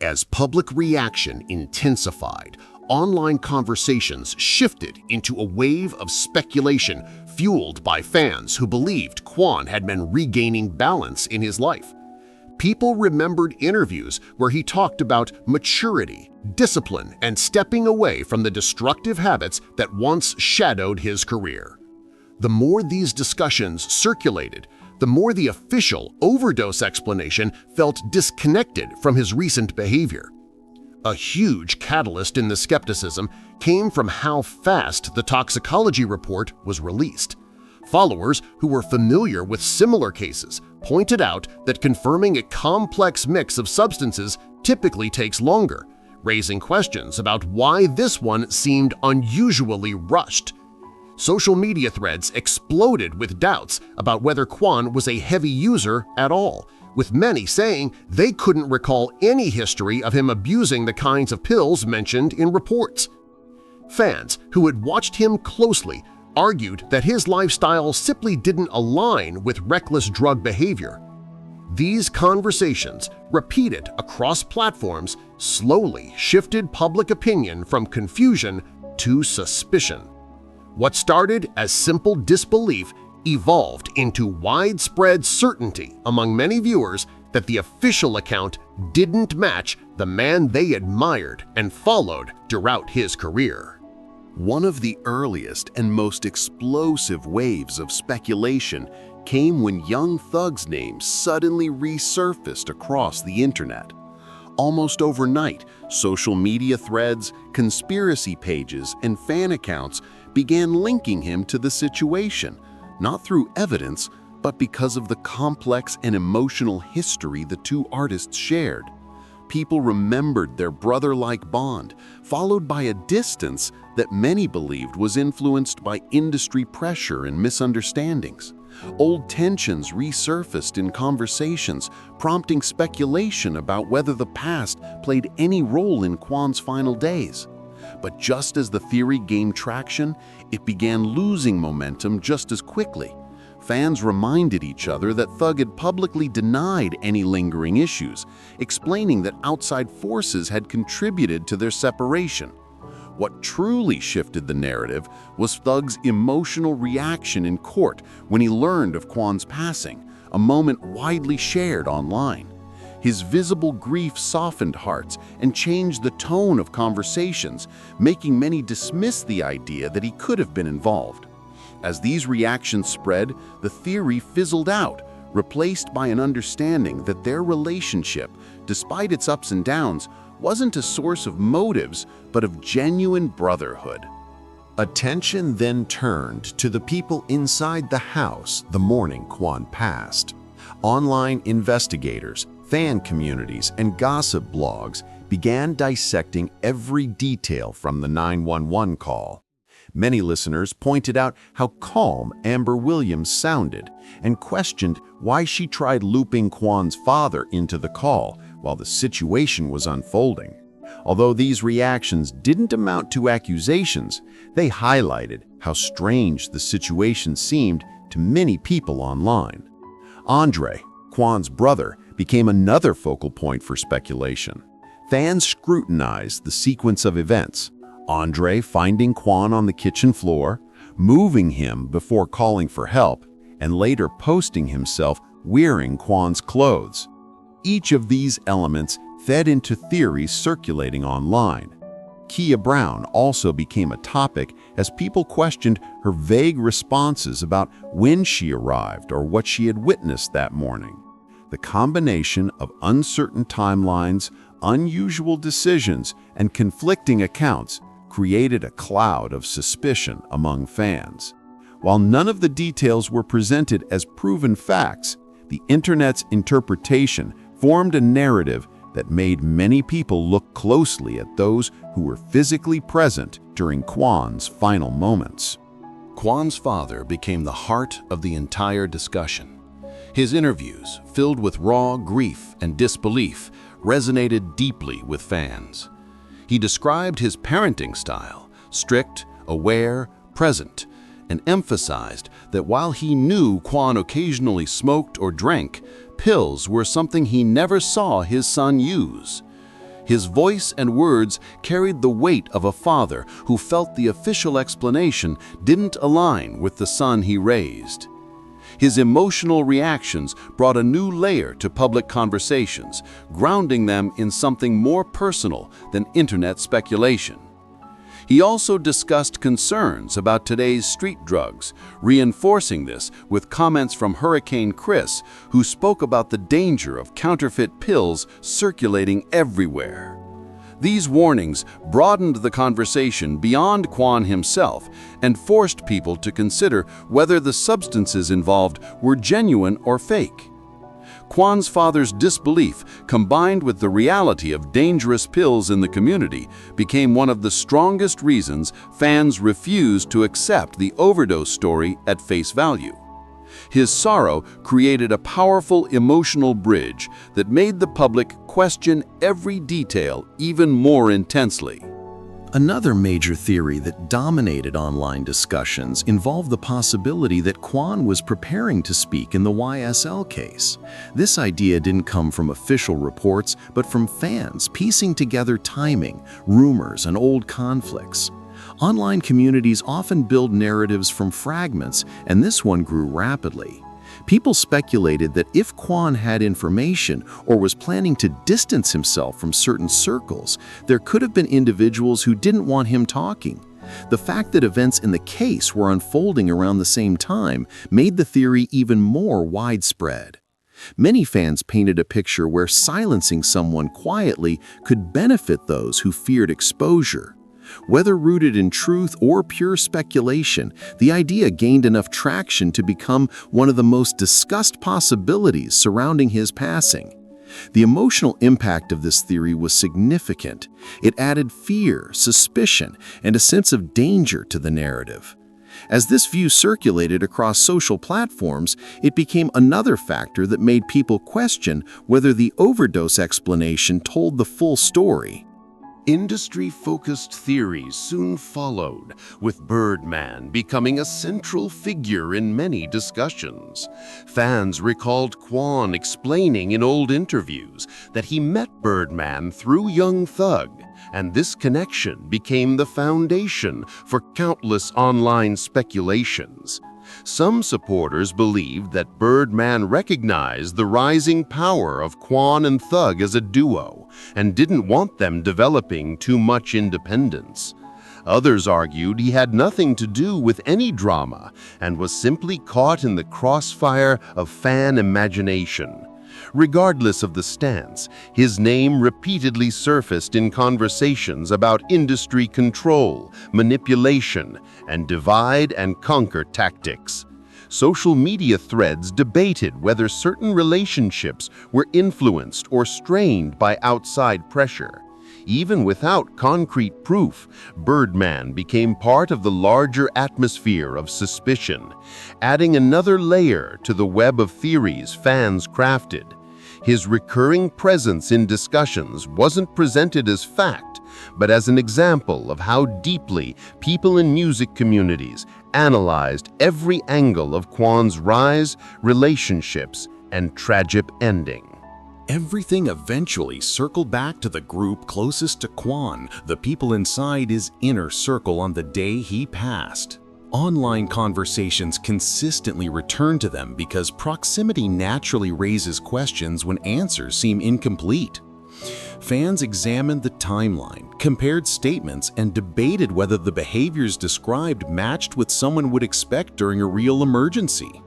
As public reaction intensified, online conversations shifted into a wave of speculation fueled by fans who believed Quan had been regaining balance in his life. People remembered interviews where he talked about maturity, discipline, and stepping away from the destructive habits that once shadowed his career. The more these discussions circulated, the more the official overdose explanation felt disconnected from his recent behavior. A huge catalyst in the skepticism came from how fast the toxicology report was released. Followers who were familiar with similar cases pointed out that confirming a complex mix of substances typically takes longer, raising questions about why this one seemed unusually rushed. Social media threads exploded with doubts about whether Quan was a heavy user at all, with many saying they couldn't recall any history of him abusing the kinds of pills mentioned in reports. Fans who had watched him closely argued that his lifestyle simply didn't align with reckless drug behavior. These conversations, repeated across platforms, slowly shifted public opinion from confusion to suspicion. What started as simple disbelief evolved into widespread certainty among many viewers that the official account didn't match the man they admired and followed throughout his career. One of the earliest and most explosive waves of speculation came when Young Thug's name suddenly resurfaced across the internet. Almost overnight, social media threads, conspiracy pages, and fan accounts began linking him to the situation, not through evidence, but because of the complex and emotional history the two artists shared. People remembered their brother-like bond, followed by a distance that many believed was influenced by industry pressure and misunderstandings. Old tensions resurfaced in conversations, prompting speculation about whether the past played any role in Quan's final days. But just as the theory gained traction, it began losing momentum just as quickly. Fans reminded each other that Thug had publicly denied any lingering issues, explaining that outside forces had contributed to their separation. What truly shifted the narrative was Thug's emotional reaction in court when he learned of Quan's passing, a moment widely shared online. His visible grief softened hearts and changed the tone of conversations, making many dismiss the idea that he could have been involved. As these reactions spread, the theory fizzled out, replaced by an understanding that their relationship, despite its ups and downs, wasn't a source of motives, but of genuine brotherhood. Attention then turned to the people inside the house the morning Quan passed. Online investigators, fan communities, and gossip blogs began dissecting every detail from the 911 call. Many listeners pointed out how calm Amber Williams sounded and questioned why she tried looping Quan's father into the call while the situation was unfolding. Although these reactions didn't amount to accusations, they highlighted how strange the situation seemed to many people online. Andre, Quan's brother, became another focal point for speculation. Fans scrutinized the sequence of events, Andre finding Quan on the kitchen floor, moving him before calling for help, and later posting himself wearing Quan's clothes. Each of these elements fed into theories circulating online. Kia Brown also became a topic as people questioned her vague responses about when she arrived or what she had witnessed that morning. The combination of uncertain timelines, unusual decisions, and conflicting accounts created a cloud of suspicion among fans. While none of the details were presented as proven facts, the internet's interpretation formed a narrative that made many people look closely at those who were physically present during Quan's final moments. Quan's father became the heart of the entire discussion. His interviews, filled with raw grief and disbelief, resonated deeply with fans. He described his parenting style, strict, aware, present, and emphasized that while he knew Quan occasionally smoked or drank, pills were something he never saw his son use. His voice and words carried the weight of a father who felt the official explanation didn't align with the son he raised. His emotional reactions brought a new layer to public conversations, grounding them in something more personal than internet speculation. He also discussed concerns about today's street drugs, reinforcing this with comments from Hurricane Chris, who spoke about the danger of counterfeit pills circulating everywhere. These warnings broadened the conversation beyond Quan himself and forced people to consider whether the substances involved were genuine or fake. Quan's father's disbelief, combined with the reality of dangerous pills in the community, became one of the strongest reasons fans refused to accept the overdose story at face value. His sorrow created a powerful emotional bridge that made the public question every detail even more intensely. Another major theory that dominated online discussions involved the possibility that Quan was preparing to speak in the YSL case. This idea didn't come from official reports, but from fans piecing together timing, rumors, and old conflicts. Online communities often build narratives from fragments, and this one grew rapidly. People speculated that if Quan had information or was planning to distance himself from certain circles, there could have been individuals who didn't want him talking. The fact that events in the case were unfolding around the same time made the theory even more widespread. Many fans painted a picture where silencing someone quietly could benefit those who feared exposure. Whether rooted in truth or pure speculation, the idea gained enough traction to become one of the most discussed possibilities surrounding his passing. The emotional impact of this theory was significant. It added fear, suspicion, and a sense of danger to the narrative. As this view circulated across social platforms, it became another factor that made people question whether the overdose explanation told the full story. Industry-focused theories soon followed, with Birdman becoming a central figure in many discussions. Fans recalled Quan explaining in old interviews that he met Birdman through Young Thug, and this connection became the foundation for countless online speculations. Some supporters believed that Birdman recognized the rising power of Quan and Thug as a duo and didn't want them developing too much independence. Others argued he had nothing to do with any drama and was simply caught in the crossfire of fan imagination. Regardless of the stance, his name repeatedly surfaced in conversations about industry control, manipulation, and divide-and-conquer tactics. Social media threads debated whether certain relationships were influenced or strained by outside pressure. Even without concrete proof, Birdman became part of the larger atmosphere of suspicion, adding another layer to the web of theories fans crafted. His recurring presence in discussions wasn't presented as fact, but as an example of how deeply people in music communities analyzed every angle of Quan's rise, relationships, and tragic ending. Everything eventually circled back to the group closest to Quan, the people inside his inner circle on the day he passed. Online conversations consistently return to them because proximity naturally raises questions when answers seem incomplete. Fans examined the timeline, compared statements, and debated whether the behaviors described matched what someone would expect during a real emergency.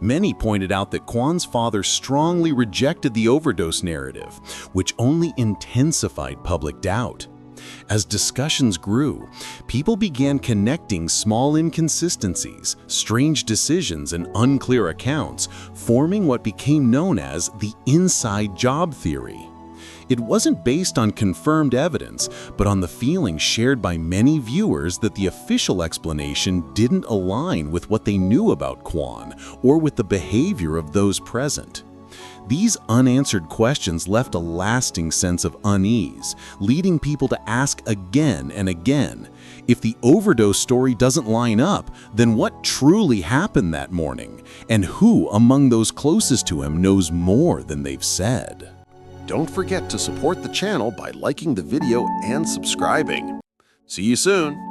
Many pointed out that Quan's father strongly rejected the overdose narrative, which only intensified public doubt. As discussions grew, people began connecting small inconsistencies, strange decisions, and unclear accounts, forming what became known as the inside job theory. It wasn't based on confirmed evidence, but on the feeling shared by many viewers that the official explanation didn't align with what they knew about Quan or with the behavior of those present. These unanswered questions left a lasting sense of unease, leading people to ask again and again, if the overdose story doesn't line up, then what truly happened that morning? And who among those closest to him knows more than they've said? Don't forget to support the channel by liking the video and subscribing. See you soon!